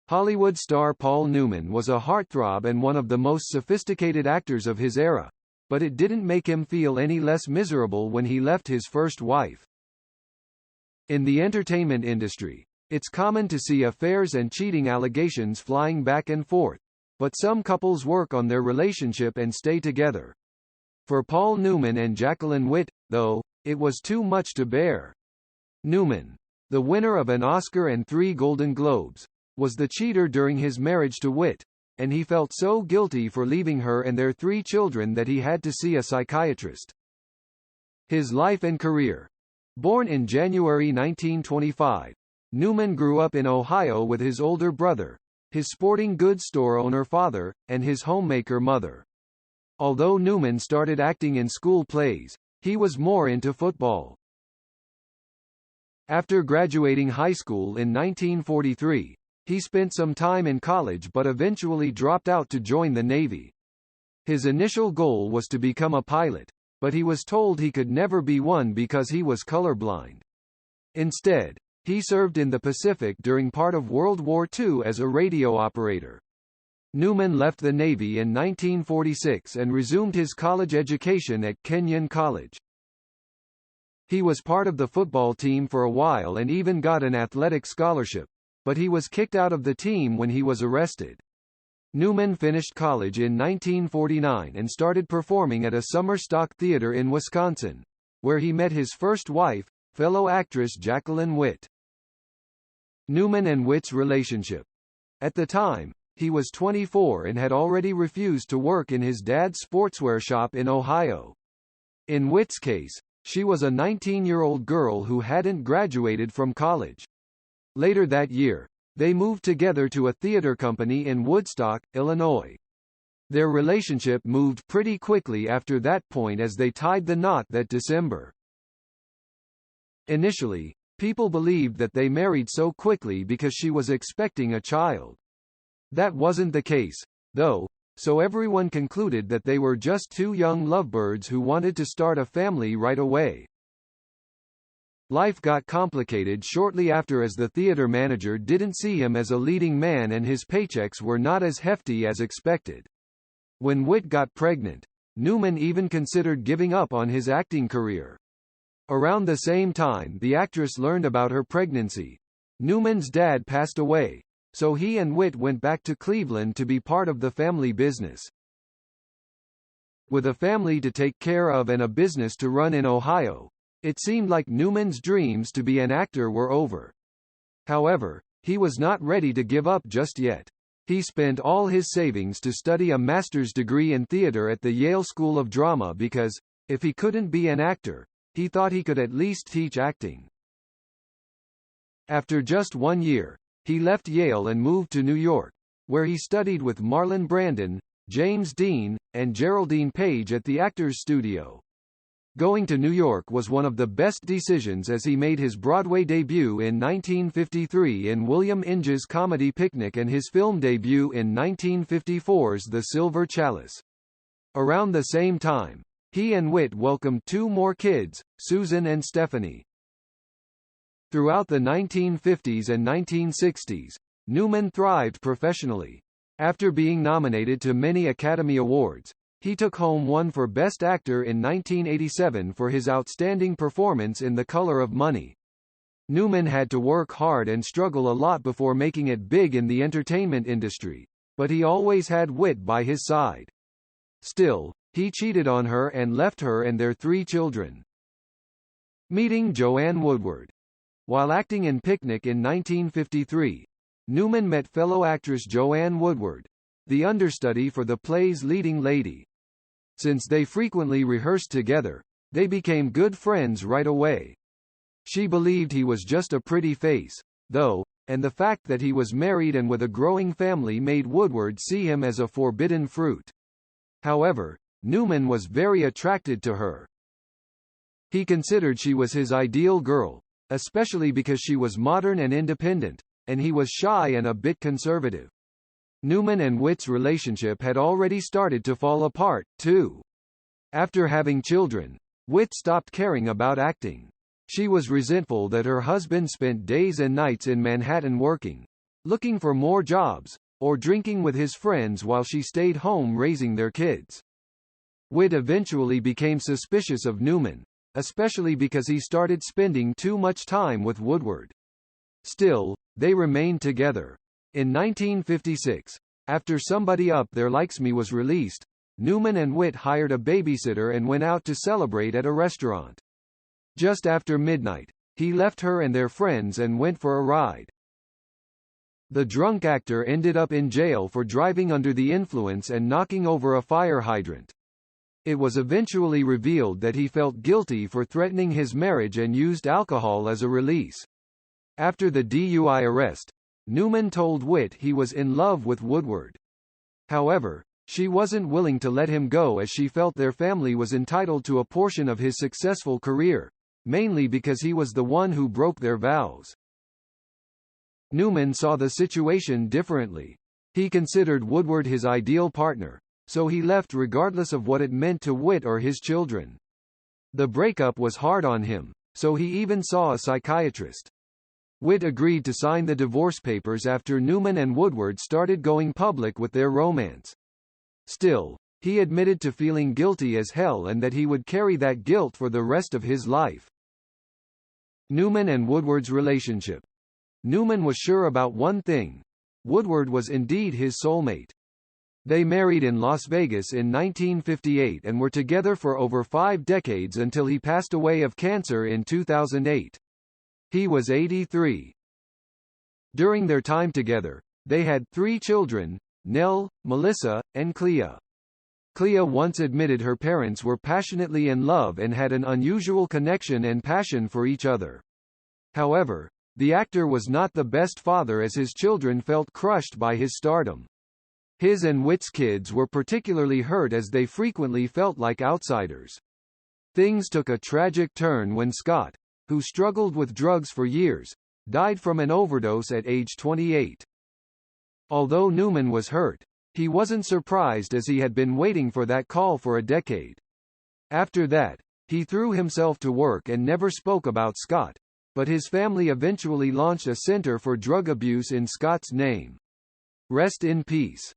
Hollywood star Paul Newman was a heartthrob and one of the most sophisticated actors of his era, but it didn't make him feel any less miserable when he left his first wife. In the entertainment industry, it's common to see affairs and cheating allegations flying back and forth, but some couples work on their relationship and stay together. For Paul Newman and Jacqueline Witt, though, it was too much to bear. Newman, the winner of an Oscar and 3 Golden Globes, was the cheater during his marriage to Witt, and he felt so guilty for leaving her and their 3 children that he had to see a psychiatrist. His life and career. Born in January 1925, Newman grew up in Ohio with his older brother, his sporting goods store owner father, and his homemaker mother. Although Newman started acting in school plays, he was more into football. After graduating high school in 1943, he spent some time in college but eventually dropped out to join the Navy. His initial goal was to become a pilot, but he was told he could never be one because he was colorblind. Instead, he served in the Pacific during part of World War II as a radio operator. Newman left the Navy in 1946 and resumed his college education at Kenyon College. He was part of the football team for a while and even got an athletic scholarship, but he was kicked out of the team when he was arrested. Newman finished college in 1949 and started performing at a summer stock theater in Wisconsin, where he met his first wife, fellow actress Jacqueline Witt. Newman and Witt's relationship. At the time, he was 24 and had already refused to work in his dad's sportswear shop in Ohio. In Witt's case, she was a 19-year-old girl who hadn't graduated from college. Later that year, they moved together to a theater company in Woodstock, Illinois. Their relationship moved pretty quickly after that point as they tied the knot that December. Initially, people believed that they married so quickly because she was expecting a child. That wasn't the case, though, so everyone concluded that they were just 2 young lovebirds who wanted to start a family right away. Life got complicated shortly after as the theater manager didn't see him as a leading man and his paychecks were not as hefty as expected. When Witt got pregnant, Newman even considered giving up on his acting career. Around the same time the actress learned about her pregnancy, Newman's dad passed away, so he and Witt went back to Cleveland to be part of the family business. With a family to take care of and a business to run in Ohio, it seemed like Newman's dreams to be an actor were over. However, he was not ready to give up just yet. He spent all his savings to study a master's degree in theater at the Yale School of Drama because, if he couldn't be an actor, he thought he could at least teach acting. After just 1 year, he left Yale and moved to New York, where he studied with Marlon Brandon, James Dean, and Geraldine Page at the Actors Studio. Going to New York was one of the best decisions as he made his Broadway debut in 1953 in William Inge's comedy Picnic and his film debut in 1954's The Silver Chalice. Around the same time, he and Witt welcomed 2 more kids, Susan and Stephanie. Throughout the 1950s and 1960s, Newman thrived professionally. After being nominated to many Academy Awards, he took home one for Best Actor in 1987 for his outstanding performance in The Color of Money. Newman had to work hard and struggle a lot before making it big in the entertainment industry, but he always had Witt by his side. Still, he cheated on her and left her and their 3 children. Meeting Joanne Woodward. While acting in Picnic in 1953, Newman met fellow actress Joanne Woodward, the understudy for the play's leading lady. Since they frequently rehearsed together, they became good friends right away. She believed he was just a pretty face, though, and the fact that he was married and with a growing family made Woodward see him as a forbidden fruit. However, Newman was very attracted to her. He considered she was his ideal girl, especially because she was modern and independent, and he was shy and a bit conservative. Newman and Witt's relationship had already started to fall apart, too. After having children, Witt stopped caring about acting. She was resentful that her husband spent days and nights in Manhattan working, looking for more jobs, or drinking with his friends while she stayed home raising their kids. Witt eventually became suspicious of Newman, especially because he started spending too much time with Woodward. Still, they remained together. In 1956, after Somebody Up There Likes Me was released, Newman and Witt hired a babysitter and went out to celebrate at a restaurant. Just after midnight, he left her and their friends and went for a ride. The drunk actor ended up in jail for driving under the influence and knocking over a fire hydrant. It was eventually revealed that he felt guilty for threatening his marriage and used alcohol as a release. After the DUI arrest, Newman told Witt he was in love with Woodward. However, she wasn't willing to let him go as she felt their family was entitled to a portion of his successful career, mainly because he was the one who broke their vows. Newman saw the situation differently. He considered Woodward his ideal partner, so he left regardless of what it meant to Witt or his children. The breakup was hard on him, so he even saw a psychiatrist. Witt agreed to sign the divorce papers after Newman and Woodward started going public with their romance. Still, he admitted to feeling guilty as hell and that he would carry that guilt for the rest of his life. Newman and Woodward's relationship. Newman was sure about one thing: Woodward was indeed his soulmate. They married in Las Vegas in 1958 and were together for over 5 decades until he passed away of cancer in 2008. He was 83. During their time together, they had 3 children: Nell, Melissa, and Clea. Clea once admitted her parents were passionately in love and had an unusual connection and passion for each other. However, the actor was not the best father as his children felt crushed by his stardom. His and Witt's kids were particularly hurt as they frequently felt like outsiders. Things took a tragic turn when Scott, who struggled with drugs for years, died from an overdose at age 28. Although Newman was hurt, he wasn't surprised as he had been waiting for that call for a decade. After that, he threw himself to work and never spoke about Scott, but his family eventually launched a center for drug abuse in Scott's name. Rest in peace.